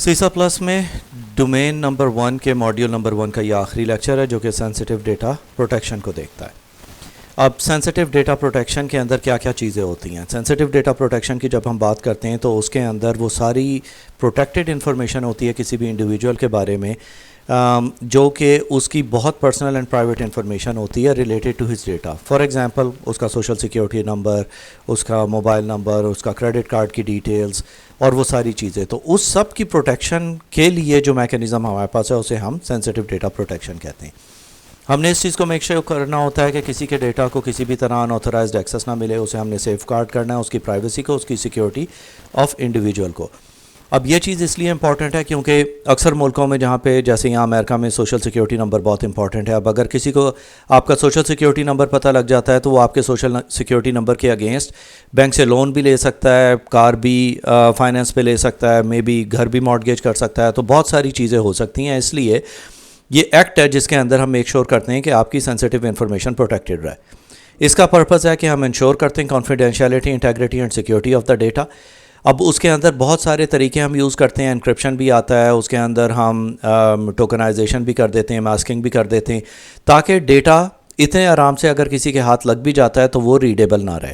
سیسا plus میں domain number 1 کے module number 1 کا یہ آخری لیکچر ہے جو کہ سینسٹیو ڈیٹا پروٹیکشن کو دیکھتا ہے۔ اب سینسٹیو ڈیٹا پروٹیکشن کے اندر کیا کیا چیزیں ہوتی ہیں؟ سینسٹیو ڈیٹا پروٹیکشن کی جب ہم بات کرتے ہیں تو اس کے اندر وہ ساری پروٹیکٹڈ انفارمیشن ہوتی ہے کسی بھی انڈیویجول کے بارے میں جو کہ اس کی بہت پرسنل اینڈ پرائیویٹ انفارمیشن ہوتی ہے related to his data. For example اس کا سوشل سیکیورٹی نمبر، اس کا موبائل نمبر، اس کا کریڈٹ کارڈ کی ڈیٹیلز اور وہ ساری چیزیں۔ تو اس سب کی پروٹیکشن کے لیے جو میکینزم ہمارے پاس ہے اسے ہم سینسٹیو ڈیٹا پروٹیکشن کہتے ہیں۔ ہم نے اس چیز کو میک شیور کرنا ہوتا ہے کہ کسی کے ڈیٹا کو کسی بھی طرح ان آتھورائزڈ ایکسیس نہ ملے، اسے ہم نے سیف گارڈ کرنا ہے، اس کی پرائیویسی کو، اس کی سیکیورٹی آف انڈیویجول کو۔ اب یہ چیز اس لیے امپورٹنٹ ہے کیونکہ اکثر ملکوں میں جہاں پہ جیسے یہاں امریکہ میں سوشل سیکیورٹی نمبر بہت امپورٹنٹ ہے۔ اب اگر کسی کو آپ کا سوشل سیکیورٹی نمبر پتہ لگ جاتا ہے تو وہ آپ کے سوشل سیکیورٹی نمبر کے اگینسٹ بینک سے لون بھی لے سکتا ہے، کار بھی فائنینس پہ لے سکتا ہے، مے بی گھر بھی مارٹگیج کر سکتا ہے، تو بہت ساری چیزیں ہو سکتی ہیں۔ اس لیے یہ ایکٹ ہے جس کے اندر ہم میک شور کرتے ہیں کہ آپ کی سینسٹیو انفارمیشن پروٹیکٹڈ رہے۔ اس کا پرپز ہے کہ ہم انشور کرتے ہیں confidentiality, integrity and security of the data. اب اس کے اندر بہت سارے طریقے ہم یوز کرتے ہیں، انکرپشن بھی آتا ہے، اس کے اندر ہم ٹوکنائزیشن بھی کر دیتے ہیں، ماسکنگ بھی کر دیتے ہیں، تاکہ ڈیٹا اتنے آرام سے اگر کسی کے ہاتھ لگ بھی جاتا ہے تو وہ ریڈیبل نہ رہے۔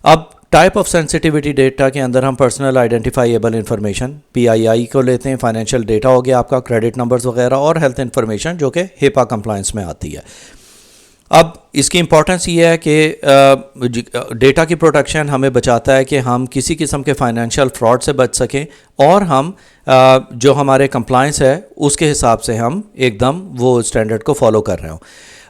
اب ٹائپ آف سینسٹیوٹی ڈیٹا کے اندر ہم پرسنل آئیڈینٹیفائیبل انفارمیشن PII کو لیتے ہیں، فائنینشیل ڈیٹا ہو گیا آپ کا، کریڈٹ نمبرز وغیرہ، اور ہیلتھ انفارمیشن جو کہ HIPAA کمپلائنس میں آتی ہے۔ اب اس کی امپورٹنس یہ ہے کہ ڈیٹا کی پروٹیکشن ہمیں بچاتا ہے کہ ہم کسی قسم کے فائنینشیل فراڈ سے بچ سکیں، اور ہم جو ہمارے کمپلائنس ہے اس کے حساب سے ہم ایک دم وہ اسٹینڈرڈ کو فالو کر رہے ہوں۔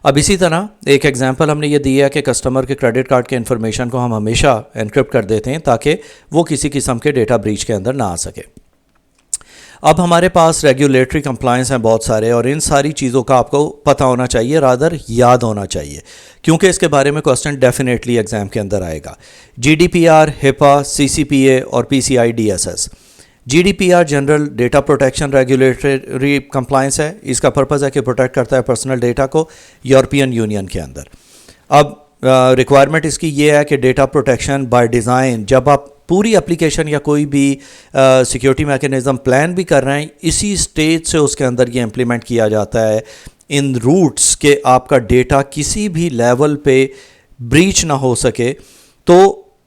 اب اسی طرح ایک ایگزامپل ہم نے یہ دی ہے کہ کسٹمر کے کریڈٹ کارڈ کے انفارمیشن کو ہم ہمیشہ انکرپٹ کر دیتے ہیں تاکہ وہ کسی قسم کے ڈیٹا بریچ کے اندر نہ آ سکے۔ اب ہمارے پاس ریگولیٹری کمپلائنس ہیں بہت سارے، اور ان ساری چیزوں کا آپ کو پتہ ہونا چاہیے، رادر یاد ہونا چاہیے، کیونکہ اس کے بارے میں کوسچن ڈیفینیٹلی ایگزام کے اندر آئے گا۔ GDPR، HIPAA، CCPA اور PCI DSS۔ GDPR general data protection regulatory compliance ہے، اس کا پرپز ہے کہ پروٹیکٹ کرتا ہے پرسنل ڈیٹا کو یورپین یونین کے اندر۔ اب ریکوائرمنٹ اس کی یہ ہے کہ ڈیٹا پروٹیکشن بائی ڈیزائن، جب آپ پوری اپلیکیشن یا کوئی بھی سیکیورٹی میکینزم پلان بھی کر رہے ہیں، اسی اسٹیج سے اس کے اندر یہ امپلیمنٹ کیا جاتا ہے ان روٹس کہ آپ کا ڈیٹا کسی بھی لیول پہ بریچ نہ ہو سکے۔ تو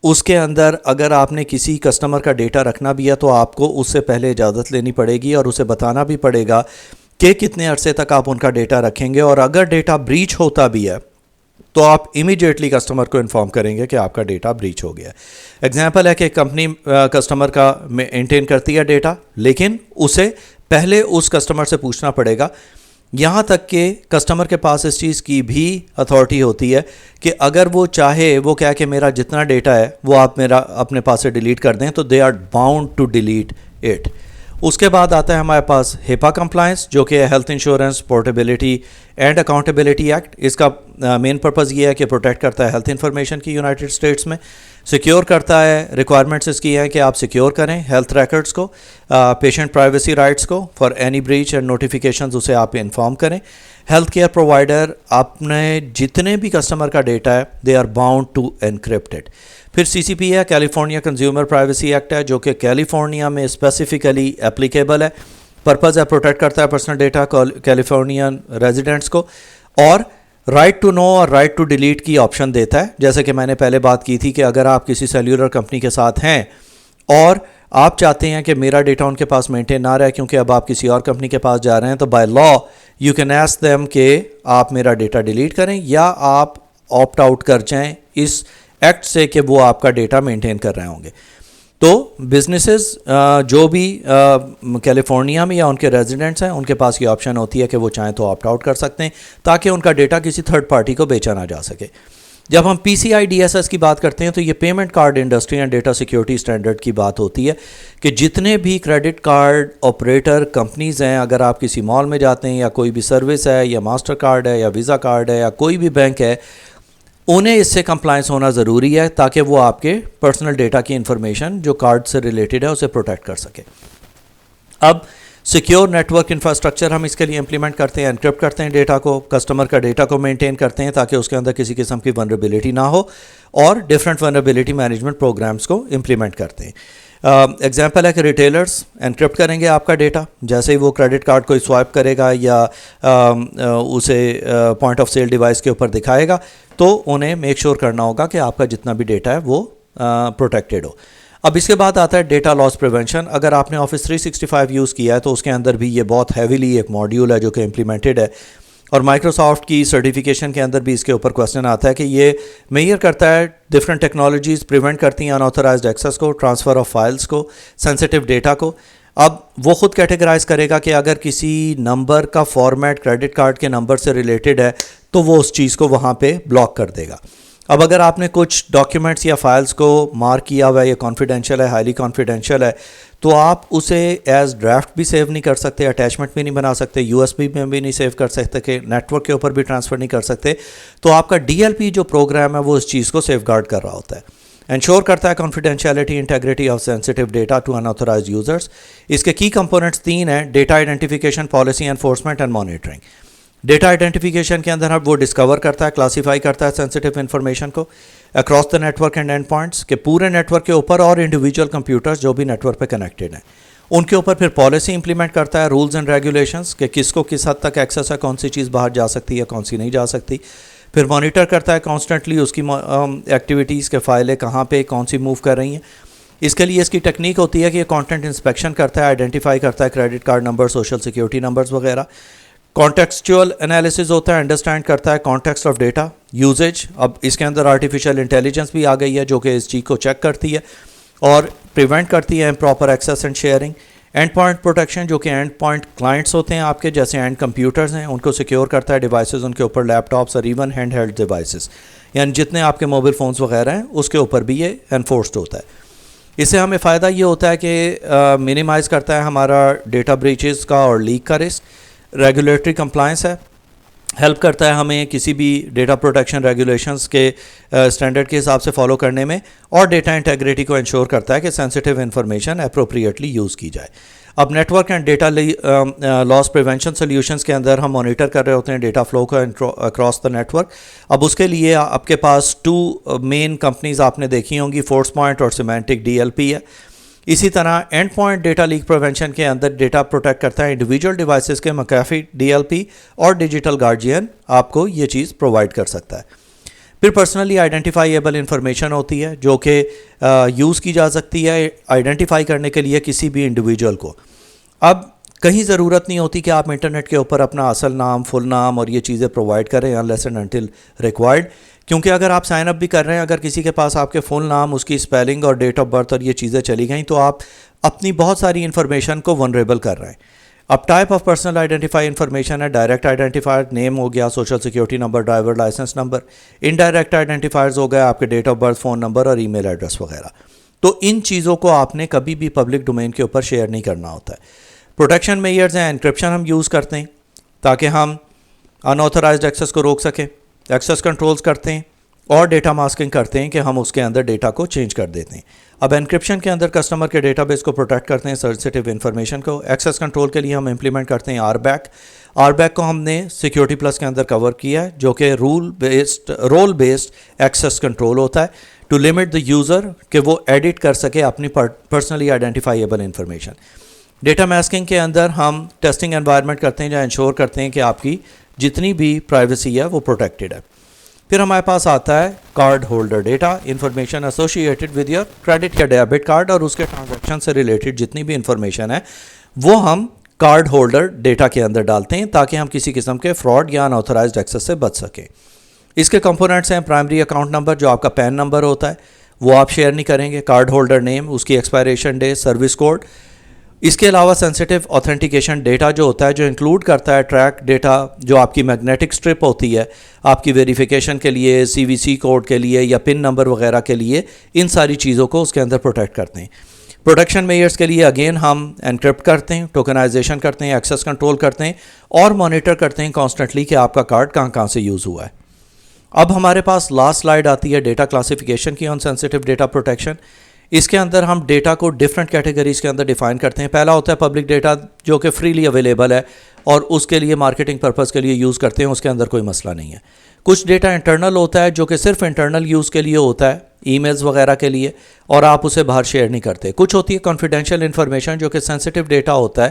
اس کے اندر اگر آپ نے کسی کسٹمر کا ڈیٹا رکھنا بھی ہے تو آپ کو اس سے پہلے اجازت لینی پڑے گی، اور اسے بتانا بھی پڑے گا کہ کتنے عرصے تک آپ ان کا ڈیٹا رکھیں گے، اور اگر ڈیٹا بریچ ہوتا بھی ہے تو آپ امیڈیٹلی کسٹمر کو انفارم کریں گے کہ آپ کا ڈیٹا بریچ ہو گیا ہے۔ ایگزامپل ہے کہ کمپنی کسٹمر کا مینٹین کرتی ہے ڈیٹا، لیکن اسے پہلے اس کسٹمر سے پوچھنا پڑے گا، یہاں تک کہ کسٹمر کے پاس اس چیز کی بھی اتھارٹی ہوتی ہے کہ اگر وہ چاہے، وہ کہہ کہ میرا جتنا ڈیٹا ہے وہ آپ میرا اپنے پاس سے ڈیلیٹ کر دیں، تو they are bound to delete it. اس کے بعد آتا ہے ہمارے پاس HIPAA کمپلائنس، جو کہ health insurance portability and accountability act. اس کا مین پرپز یہ ہے کہ پروٹیکٹ کرتا ہے ہیلتھ انفارمیشن کی یونائٹڈ اسٹیٹس میں، سیکیور کرتا ہے، ریکوائرمنٹس اس کی ہیں کہ آپ سیکیور کریں ہیلتھ ریکارڈز کو، پیشنٹ پرائیویسی رائٹس کو، for any breach and notifications اسے آپ انفارم کریں۔ ہیلتھ کیئر پرووائڈر اپنے جتنے بھی کسٹمر کا ڈیٹا ہے they are bound to encrypt it. پھر CCPA California consumer privacy act ہے، جو کہ کیلیفورنیا میں اسپیسیفکلی اپلیکیبل ہے۔ پرپز ہے پروٹیکٹ کرتا ہے پرسنل ڈیٹا کیلیفورنین ریزیڈنٹس کو، اور رائٹ ٹو نو اور رائٹ ٹو ڈیلیٹ کی آپشن دیتا ہے۔ جیسے کہ میں نے پہلے بات کی تھی کہ اگر آپ کسی سیلولر کمپنی کے ساتھ ہیں اور آپ چاہتے ہیں کہ میرا ڈیٹا ان کے پاس مینٹین نہ رہے کیونکہ اب آپ کسی اور کمپنی کے پاس جا رہے ہیں، تو by law you can ask them کہ آپ میرا ڈیٹا ڈیلیٹ کریں، یا آپ آپٹ آؤٹ کر جائیں اس ایکٹ سے کہ وہ آپ کا ڈیٹا مینٹین کر رہے ہوں گے۔ تو بزنسز جو بھی کیلیفورنیا میں یا ان کے ریزیڈنٹس ہیں، ان کے پاس یہ آپشن ہوتی ہے کہ وہ چاہیں تو آپٹ آؤٹ کر سکتے ہیں تاکہ ان کا ڈیٹا کسی تھرڈ پارٹی کو بیچا نہ جا سکے۔ جب ہم PCI DSS کی بات کرتے ہیں تو یہ payment card industry and data security standard کی بات ہوتی ہے کہ جتنے بھی کریڈٹ کارڈ آپریٹر کمپنیز ہیں، اگر آپ کسی مال میں جاتے ہیں یا کوئی بھی سروس ہے یا ماسٹر کارڈ ہے یا ویزا کارڈ ہے یا کوئی بھی بینک ہے، انہیں اس سے کمپلائنس ہونا ضروری ہے تاکہ وہ آپ کے پرسنل ڈیٹا کی انفارمیشن جو کارڈ سے ریلیٹڈ ہے اسے پروٹیکٹ کر سکے۔ اب سیکیور نیٹ ورک انفراسٹرکچر ہم اس کے لیے امپلیمنٹ کرتے ہیں، انکرپٹ کرتے ہیں ڈیٹا کو، کسٹمر کا ڈیٹا کو مینٹین کرتے ہیں تاکہ اس کے اندر کسی قسم کی ولنریبلٹی نہ ہو، اور ڈفرینٹ ولنریبلٹی مینجمنٹ پروگرامز کو امپلیمنٹ کرتے ہیں۔ ایگزامپل ہے کہ ریٹیلرز انکرپٹ کریں گے آپ کا ڈیٹا، جیسے ہی وہ کریڈٹ کارڈ کوئی سوائپ کرے گا یا اسے پوائنٹ آف سیل ڈیوائس کے اوپر دکھائے گا تو انہیں میک شور کرنا ہوگا کہ آپ کا جتنا بھی ڈیٹا ہے وہ پروٹیکٹیڈ ہو. اب اس کے بعد آتا ہے ڈیٹا لاس پریونشن. اگر آپ نے آفس 365 یوز کیا ہے تو اس کے اندر بھی یہ بہت ہیویلی ایک ماڈیول ہے جو کہ امپلیمنٹڈ ہے، اور مائکروسافٹ کی سرٹیفکیشن کے اندر بھی اس کے اوپر کوسچن آتا ہے کہ یہ میئر کرتا ہے ڈفرینٹ ٹیکنالوجیز پریونٹ کرتی ہیں انآتھورائزڈ ایکسیس کو، ٹرانسفر آف فائلز کو، سینسٹیو ڈیٹا کو. اب وہ خود کیٹیگرائز کرے گا کہ اگر کسی نمبر کا فارمیٹ کریڈٹ کارڈ کے نمبر سے ریلیٹڈ ہے تو وہ اس چیز کو وہاں پہ بلاک کر دے گا. اب اگر آپ نے کچھ ڈاکیومنٹس یا فائلز کو مارک کیا ہوا ہے، یہ کانفیڈینشیل ہے، ہائیلی کانفیڈینشیل ہے، تو آپ اسے ایز ڈرافٹ بھی سیو نہیں کر سکتے، اٹیچمنٹ بھی نہیں بنا سکتے، یو ایس بی میں بھی نہیں سیو کر سکتے، کہ نیٹ ورک کے اوپر بھی ٹرانسفر نہیں کر سکتے. تو آپ کا ڈی ایل پی جو پروگرام ہے وہ اس چیز کو سیف گارڈ کر رہا ہوتا ہے، انشور کرتا ہے confidentiality integrity of sensitive data to unauthorized users. اس کے کی کمپوننٹس 3 ہیں: data identification, policy enforcement and monitoring. Data identification کے اندر وہ ڈسکور کرتا ہے، کلاسیفائی کرتا ہے سینسٹیو انفارمیشن کو across the network and end points, کہ پورے نیٹ ورک کے اوپر اور انڈیویجول کمپیوٹرز جو بھی نیٹ ورک پہ کنیکٹڈ ہیں ان کے اوپر. پھر پالیسی امپلیمنٹ کرتا ہے، رولز اینڈ ریگولیشنز، کہ کس کو کس حد تک ایکسیس ہے، کون سی چیز باہر جا سکتی ہے، کون سی نہیں جا سکتی. پھر مانیٹر کرتا ہے کانسٹنٹلی اس کی ایکٹیویٹیز کے فائلیں کہاں پہ کون سی موو کر رہی ہیں. اس کے لیے اس کی ٹیکنیک ہوتی ہے کہ یہ کانٹینٹ انسپیکشن کرتا ہے، آئیڈینٹیفائی کرتا ہے credit card number, social security numbers وغیرہ. کانٹیکسچوئل انالیسز ہوتا ہے، انڈرسٹینڈ کرتا ہے کانٹیکسٹ آف ڈیٹا یوزیج. اب اس کے اندر آرٹیفیشیل انٹیلیجنس بھی آ گئی ہے جو کہ اس چیز کو چیک کرتی ہے اور پریونٹ کرتی ہے improper access and sharing. And point protection, جو کہ اینڈ پوائنٹ کلائنٹس ہوتے ہیں آپ کے، جیسے اینڈ کمپیوٹرز ہیں، ان کو سیکیور کرتا ہے، ڈیوائسز ان کے اوپر، لیپ ٹاپس اور ایون ہینڈ ہیلڈ ڈیوائسز، یعنی جتنے آپ کے موبائل فونز وغیرہ ہیں اس کے اوپر بھی یہ انفورسڈ ہوتا ہے. اس سے ہمیں فائدہ یہ ہوتا ہے کہ منیمائز کرتا ہے ہمارا ڈیٹا بریچز کا اور لیک کا رسک. ریگولیٹری کمپلائنس ہے، ہیلپ کرتا ہے ہمیں کسی بھی ڈیٹا پروٹیکشن ریگولیشنز کے اسٹینڈرڈ کے حساب سے فالو کرنے میں، اور ڈیٹا انٹیگریٹی کو انشور کرتا ہے کہ سینسٹیو انفارمیشن اپروپریٹلی یوز کی جائے. اب network and data loss prevention solutions کے اندر ہم مانیٹر کر رہے ہوتے ہیں ڈیٹا فلو کا اکراس دا نیٹ ورک. اب اس کے لیے آپ کے پاس 2 مین کمپنیز آپ نے دیکھی ہوں گی، فورس پوائنٹ اور سیمینٹک ڈی ایل پی ہے. اسی طرح endpoint data leak prevention کے اندر ڈیٹا پروٹیکٹ کرتا ہے انڈیویجول ڈیوائسز کے، مکافی ڈی ایل پی اور ڈیجیٹل گارڈین آپ کو یہ چیز پرووائڈ کر سکتا ہے. پھر پرسنلی آئیڈینٹیفائیبل انفارمیشن ہوتی ہے جو کہ یوز کی جا سکتی ہے آئیڈینٹیفائی کرنے کے لیے کسی بھی انڈیویجول کو. اب کہیں ضرورت نہیں ہوتی کہ آپ انٹرنیٹ کے اوپر اپنا اصل نام، فل نام اور یہ چیزیں پرووائڈ کریں انلیس اینڈ انٹل ریکوائرڈ، کیونکہ اگر آپ سائن اپ بھی کر رہے ہیں، اگر کسی کے پاس آپ کے فل نام، اس کی اسپیلنگ اور ڈیٹ آف برتھ اور یہ چیزیں چلی گئیں تو آپ اپنی بہت ساری انفارمیشن کو ونریبل کر رہے ہیں. اب type of personal identify information ہے، ڈائریکٹ آئیڈینٹیفائر نیم ہو گیا، social security number, driver license number. Indirect identifiers ہو گیا آپ کے date of birth, phone number اور ای میل ایڈریس وغیرہ. تو ان چیزوں کو آپ نے کبھی بھی پبلک ڈومین کے اوپر شیئر نہیں کرنا ہوتا ہے. پروٹیکشن میئرز ہیں، انکرپشن ہم یوز کرتے ہیں تاکہ ہم انآتھورائزڈ ایکسیس کو روک سکیں، ایکسیس کنٹرولز کرتے ہیں اور ڈیٹا ماسکنگ کرتے ہیں کہ ہم اس کے اندر ڈیٹا کو چینج کر دیتے ہیں. اب انکرپشن کے اندر کسٹمر کے ڈیٹا بیس کو پروٹیکٹ کرتے ہیں، سینسٹیو انفارمیشن کو. ایکسیس کنٹرول کے لیے ہم امپلیمنٹ کرتے ہیں آر بیک کو ہم نے سیکیورٹی پلس کے اندر کور کیا ہے، جو کہ رول بیسڈ ایکسیس کنٹرول ہوتا ہے ٹو لمٹ دا یوزر کہ وہ ایڈٹ کر سکے اپنی personally identifiable information. Data masking کے اندر ہم ٹیسٹنگ انوائرمنٹ کرتے ہیں جہاں انشور کرتے ہیں کہ آپ کی جتنی بھی پرائیویسی ہے وہ پروٹیکٹڈ ہے. پھر ہمارے پاس آتا ہے card holder data, information associated with your credit یا ڈیبٹ کارڈ اور اس کے ٹرانزیکشن سے ریلیٹڈ جتنی بھی انفارمیشن ہے وہ ہم کارڈ ہولڈر ڈیٹا کے اندر ڈالتے ہیں تاکہ ہم کسی قسم کے فراڈ یا انآتھورائزڈ ایکسیس سے بچ سکیں. اس کے کمپوننٹس ہیں پرائمری اکاؤنٹ نمبر جو آپ کا پین نمبر ہوتا ہے وہ آپ شیئر نہیں کریں گے، کارڈ ہولڈر نیم، اس کی ایکسپائریشن ڈے، سروس کوڈ. اس کے علاوہ سینسٹیو آتھینٹیکیشن ڈیٹا جو ہوتا ہے جو انکلوڈ کرتا ہے ٹریک ڈیٹا جو آپ کی میگنیٹک اسٹرپ ہوتی ہے آپ کی ویریفیکیشن کے لیے، سی وی سی کوڈ کے لیے یا پن نمبر وغیرہ کے لیے، ان ساری چیزوں کو اس کے اندر پروٹیکٹ کرتے ہیں. پروٹیکشن میئرز کے لیے اگین ہم انکرپٹ کرتے ہیں، ٹوکنائزیشن کرتے ہیں، ایکسیس کنٹرول کرتے ہیں اور مانیٹر کرتے ہیں کانسٹنٹلی کہ آپ کا کارڈ کہاں کہاں سے یوز ہوا ہے. اب ہمارے پاس لاسٹ سلائیڈ آتی ہے ڈیٹا کلاسیفیکیشن کی آن سینسٹیو ڈیٹا پروٹیکشن. اس کے اندر ہم ڈیٹا کو ڈفرینٹ کیٹیگریز کے اندر ڈیفائن کرتے ہیں. پہلا ہوتا ہے پبلک ڈیٹا جو کہ فریلی اویلیبل ہے اور اس کے لیے مارکیٹنگ پرپز کے لیے یوز کرتے ہیں, اس کے اندر کوئی مسئلہ نہیں ہے. کچھ ڈیٹا انٹرنل ہوتا ہے جو کہ صرف انٹرنل یوز کے لیے ہوتا ہے, ای میلز وغیرہ کے لیے, اور آپ اسے باہر شیئر نہیں کرتے. کچھ ہوتی ہے کانفیڈینشیل انفارمیشن جو کہ سینسٹیو ڈیٹا ہوتا ہے,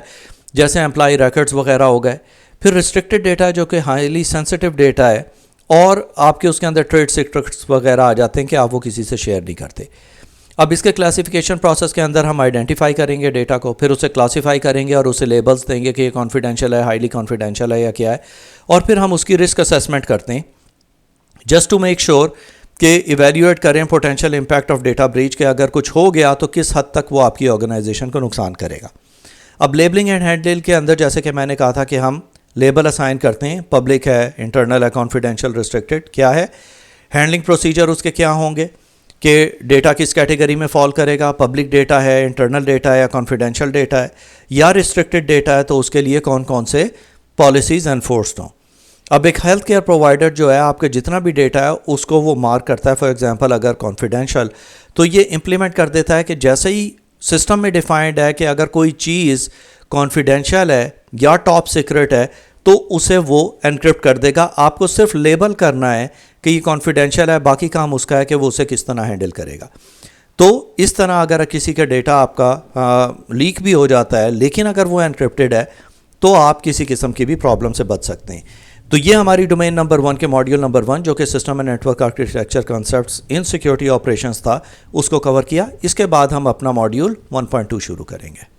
جیسے امپلائی ریکارڈز وغیرہ ہو گئے. پھر ریسٹرکٹیڈ ڈیٹا جو کہ ہائیلی سینسٹیو ڈیٹا ہے اور آپ کے اس کے اندر ٹریڈ سیکرٹس وغیرہ آ جاتے ہیں کہ آپ وہ کسی سے شیئر نہیں کرتے. اب اس کے کلاسیفیکیشن پروسیس کے اندر ہم آئیڈینٹیفائی کریں گے ڈیٹا کو, پھر اسے کلاسیفائی کریں گے اور اسے لیبلز دیں گے کہ یہ کانفیڈینشیل ہے, ہائیلی کانفیڈینشیل ہے یا کیا ہے, اور پھر ہم اس کی رسک اسیسمنٹ کرتے ہیں جسٹ ٹو میک شیور کہ ایویلیویٹ کریں potential impact of data breach, کہ اگر کچھ ہو گیا تو کس حد تک وہ آپ کی آرگنائزیشن کو نقصان کرے گا. اب لیبلنگ اینڈ ہینڈلنگ کے اندر جیسے کہ میں نے کہا تھا کہ ہم لیبل اسائن کرتے ہیں, پبلک ہے, انٹرنل ہے, کانفیڈینشیل, ریسٹرکٹیڈ کیا ہے. ہینڈلنگ پروسیجر اس کے کیا ہوں گے کہ ڈیٹا کس کیٹیگری میں فال کرے گا, پبلک ڈیٹا ہے, انٹرنل ڈیٹا ہے, یا کانفیڈینشیل ڈیٹا ہے, یا ریسٹرکٹیڈ ڈیٹا ہے, تو اس کے لیے کون کون سے پالیسیز انفورسڈ ہوں. اب ایک ہیلتھ کیئر پرووائڈر جو ہے آپ کے جتنا بھی ڈیٹا ہے اس کو وہ مارک کرتا ہے. فار ایگزامپل اگر کانفیڈینشیل تو یہ امپلیمنٹ کر دیتا ہے کہ جیسے ہی سسٹم میں ڈیفائنڈ ہے کہ اگر کوئی چیز کانفیڈینشیل ہے یا ٹاپ سیکرٹ ہے تو اسے وہ انکرپٹ کر دے گا. آپ کو صرف لیبل کرنا ہے کہ یہ کانفیڈینشیل ہے, باقی کام اس کا ہے کہ وہ اسے کس طرح ہینڈل کرے گا. تو اس طرح اگر کسی کا ڈیٹا آپ کا لیک بھی ہو جاتا ہے لیکن اگر وہ انکرپٹڈ ہے تو آپ کسی قسم کی بھی پرابلم سے بچ سکتے ہیں. تو یہ ہماری ڈومین نمبر 1 کے ماڈیول نمبر 1 جو کہ system and network architecture concepts in security operations تھا, اس کو کور کیا. اس کے بعد ہم اپنا ماڈیول 1.2 شروع کریں گے.